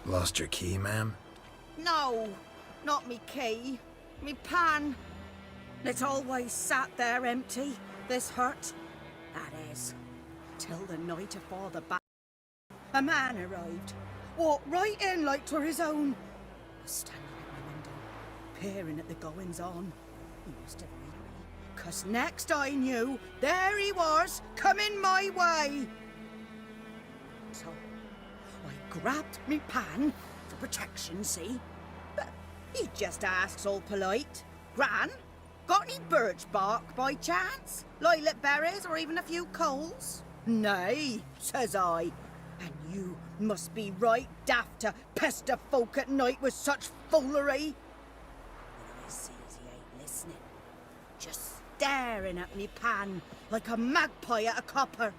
Lost your key, ma'am? No, not me key. Me pan. It always sat there empty, this hut. That is, till the night afore the battle. A man arrived, walked right in like 'twere his own. Was standing at my window, peering at the goings-on. He must have read me, 'cause next I knew, there he was, coming my way. So, I grabbed me pan, for protection, see? But he just asks all polite, Gran, got any birch bark by chance? Lilac berries or even a few coals? Nay, says I. And you must be right daft to pester folk at night with such foolery. But I sees he ain't listening, just staring at me pan like a magpie at a copper.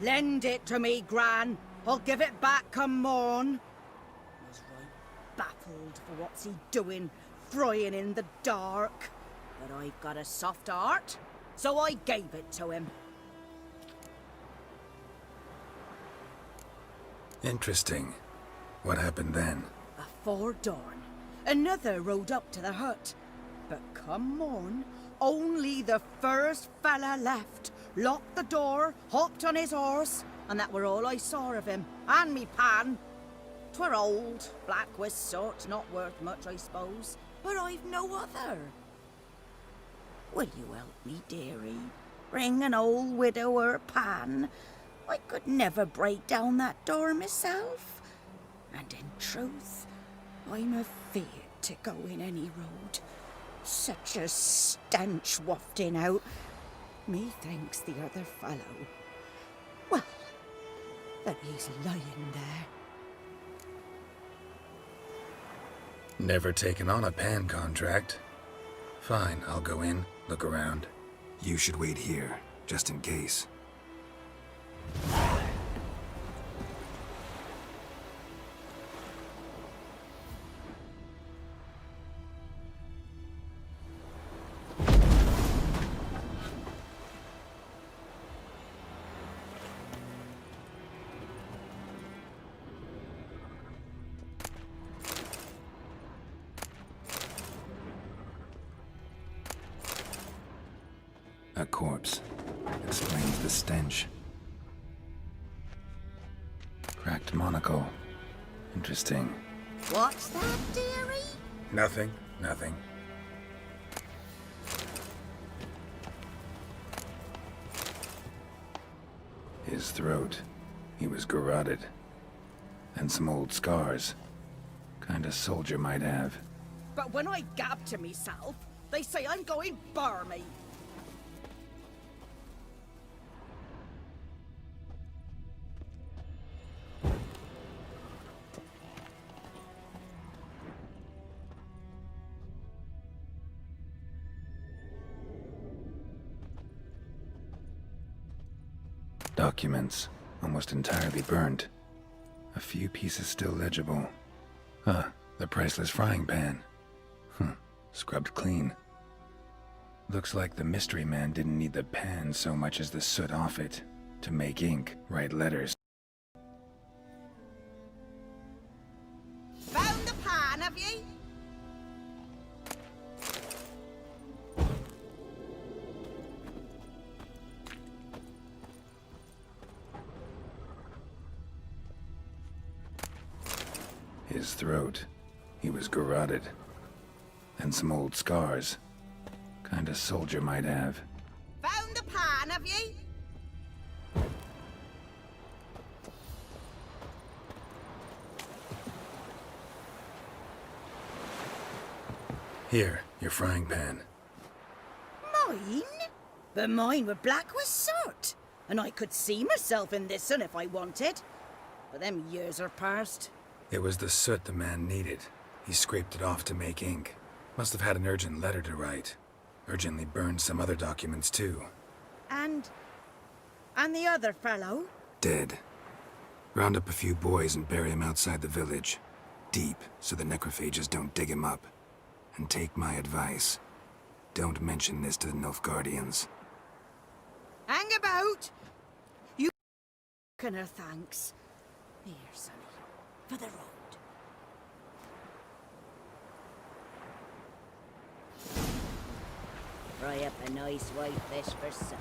Lend it to me, Gran. I'll give it back come morn. I was right baffled for what's he doing, frying in the dark. But I've got a soft heart, so I gave it to him. Interesting. What happened then? Afore dawn, another rode up to the hut. But come morn, only the first fella left, locked the door, hopped on his horse, and that were all I saw of him, and me pan. 'Twere old, black with soot, not worth much, I suppose, but I've no other. Will you help me, dearie? Bring an old widower pan. I could never break down that door myself. And in truth, I'm afeard to go in any road. Such a stench wafting out. Methinks the other fellow, well, that he's lying there. Never taken on a pan contract. Fine, I'll go in, look around. You should wait here, just in case. A corpse. Explains the stench. Cracked monocle. Interesting. What's that, dearie? Nothing. His throat. He was garroted. And some old scars. Kinda soldier might have. But when I gab to myself, they say I'm going barmy. Documents, almost entirely burned. A few pieces still legible. The priceless frying pan. Scrubbed clean. Looks like the mystery man didn't need the pan so much as the soot off it to make ink, write letters. Found the pan, have ye? His throat. He was garroted. And some old scars. Kinda soldier might have. Found the pan, have ye? Here, your frying pan. Mine? But mine were black with soot. And I could see myself in this one if I wanted. But them years are past. It was the soot the man needed. He scraped it off to make ink. Must have had an urgent letter to write. Urgently burned some other documents too. And the other fellow? Dead. Round up a few boys and bury him outside the village. Deep, so the necrophages don't dig him up. And take my advice. Don't mention this to the Nilfgaardians. Hang about! You thanks. Here, sonny, for the road. Fry up a nice white fish for supper.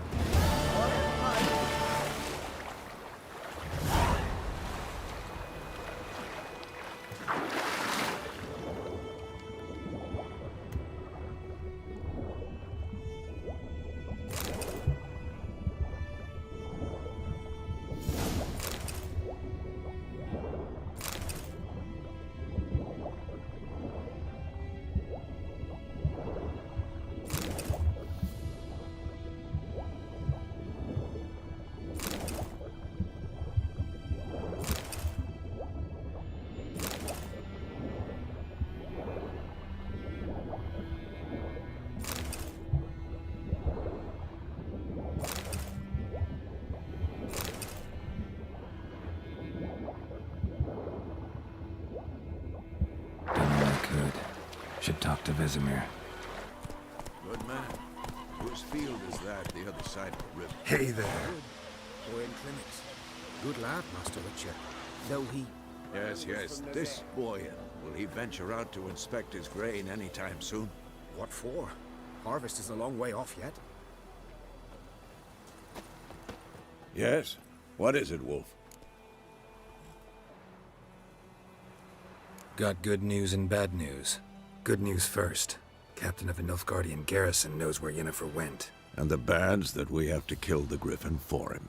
Should talk to Vesemir. Good man. Whose field is that the other side of the river? Hey there. Boy in clinics. Good lad, Master Richard. Though he... Yes. This boy, will he venture out to inspect his grain anytime soon? What for? Harvest is a long way off yet. Yes. What is it, Wolf? Got good news and bad news. Good news first. Captain of a Nilfgaardian garrison knows where Yennefer went. And the bad's that we have to kill the griffin for him.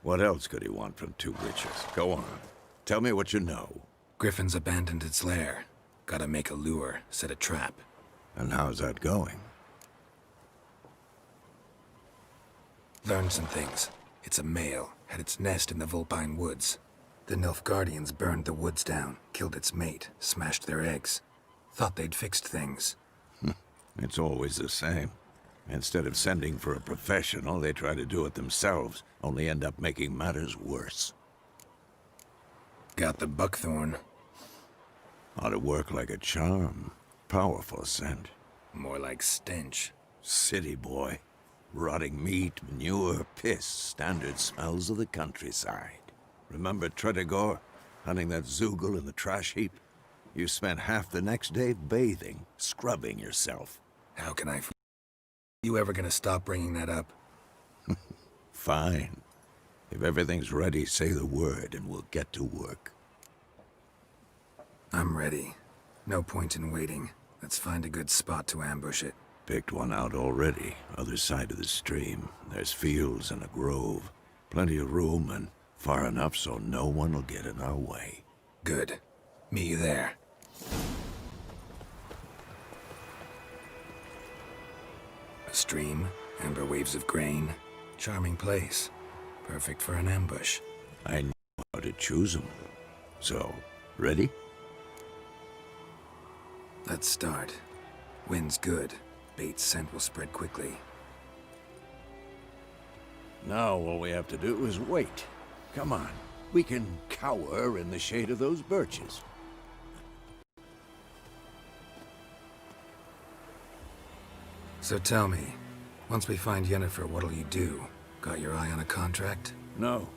What else could he want from two witches? Go on. Tell me what you know. Griffin's abandoned its lair. Gotta make a lure, set a trap. And how's that going? Learned some things. It's a male, had its nest in the Vulpine Woods. The Nilfgaardians burned the woods down, killed its mate, smashed their eggs. Thought they'd fixed things. It's always the same. Instead of sending for a professional, they try to do it themselves, only end up making matters worse. Got the buckthorn. Ought to work like a charm. Powerful scent. More like stench. City boy. Rotting meat, manure, piss, standard smells of the countryside. Remember Tredegor? Hunting that Zoogle in the trash heap? You spent half the next day bathing, scrubbing yourself. How can I You ever gonna stop bringing that up? Fine. If everything's ready, say the word and we'll get to work. I'm ready. No point in waiting. Let's find a good spot to ambush it. Picked one out already, other side of the stream. There's fields and a grove. Plenty of room and far enough so no one will get in our way. Good. Meet you there. A stream, amber waves of grain. Charming place. Perfect for an ambush. I know how to choose them. So, ready? Let's start. Wind's good. Bait's scent will spread quickly. Now all we have to do is wait. Come on. We can cower in the shade of those birches. So tell me, once we find Yennefer, what'll you do? Got your eye on a contract? No.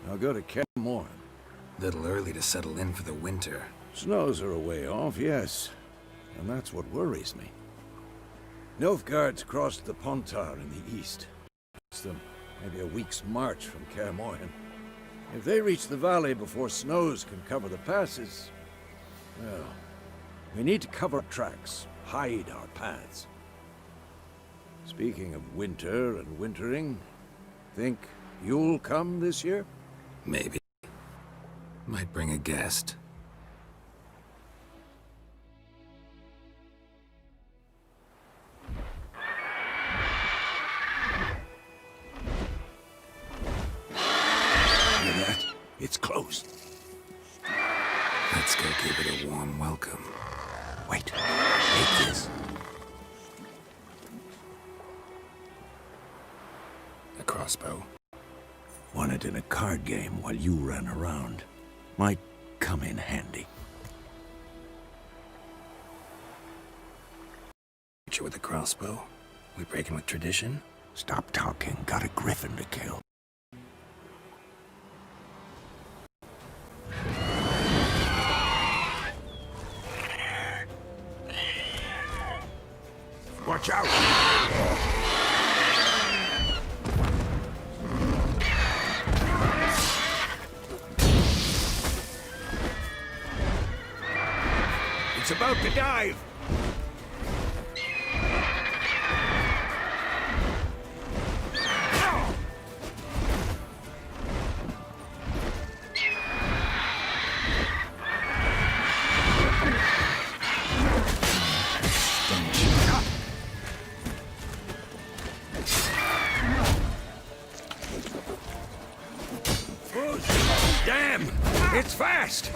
I'll go to Kaer Little early to settle in for the winter. Snows are a way off, yes. And that's what worries me. Nilfgaard's crossed the Pontar in the east. It's them maybe a week's march from Kaer If they reach the valley before snows can cover the passes, well, we need to cover tracks, hide our paths. Speaking of winter and wintering, think you'll come this year? Maybe. Might bring a guest. Hear that? It's closed. Let's go give it a warm welcome. Wait, take this. A crossbow. Won it in a card game while you ran around. Might come in handy. Hit you with a crossbow? We breaking with tradition? Stop talking. Got a griffin to kill. Watch out! It's about to dive! Damn! It's fast!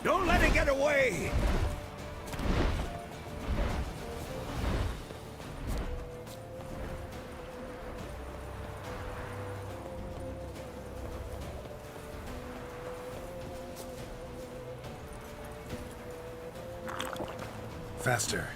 Don't let it get away! Faster.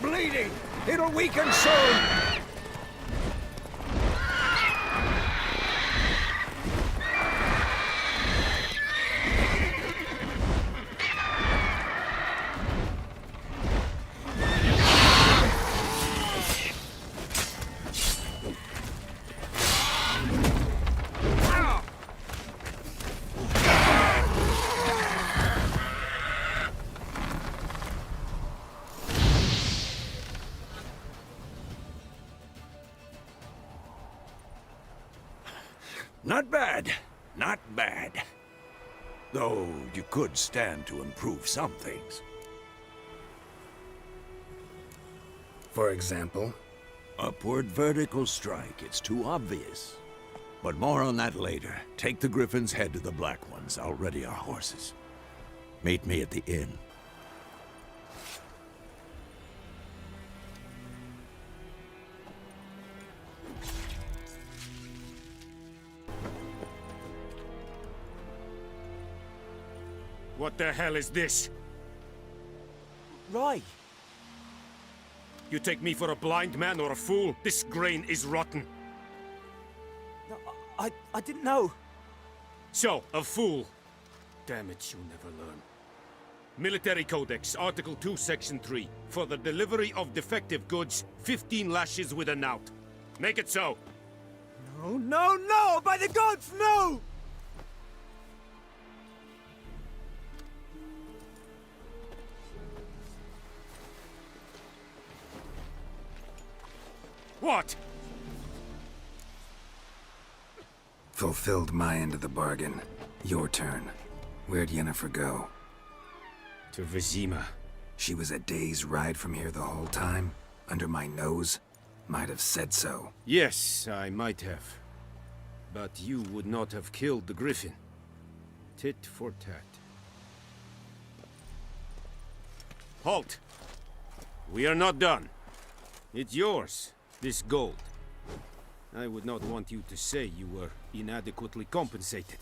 Bleeding! It'll weaken soon! Not bad. Not bad. Though you could stand to improve some things. For example? Upward vertical strike. It's too obvious. But more on that later. Take the Griffin's head to the Black Ones. I'll ready our horses. Meet me at the inn. What the hell is this? Right. You take me for a blind man or a fool? This grain is rotten. No, I didn't know. So, a fool. Damn it, you never learn. Military Codex, Article 2, Section 3. For the delivery of defective goods, 15 lashes with a knout. Make it so. No, no, no! By the gods, no! What? Fulfilled my end of the bargain. Your turn. Where'd Yennefer go? To Vizima. She was a day's ride from here the whole time? Under my nose? Might have said so. Yes, I might have. But you would not have killed the Griffin. Tit for tat. Halt! We are not done. It's yours, this gold. I would not want you to say you were inadequately compensated.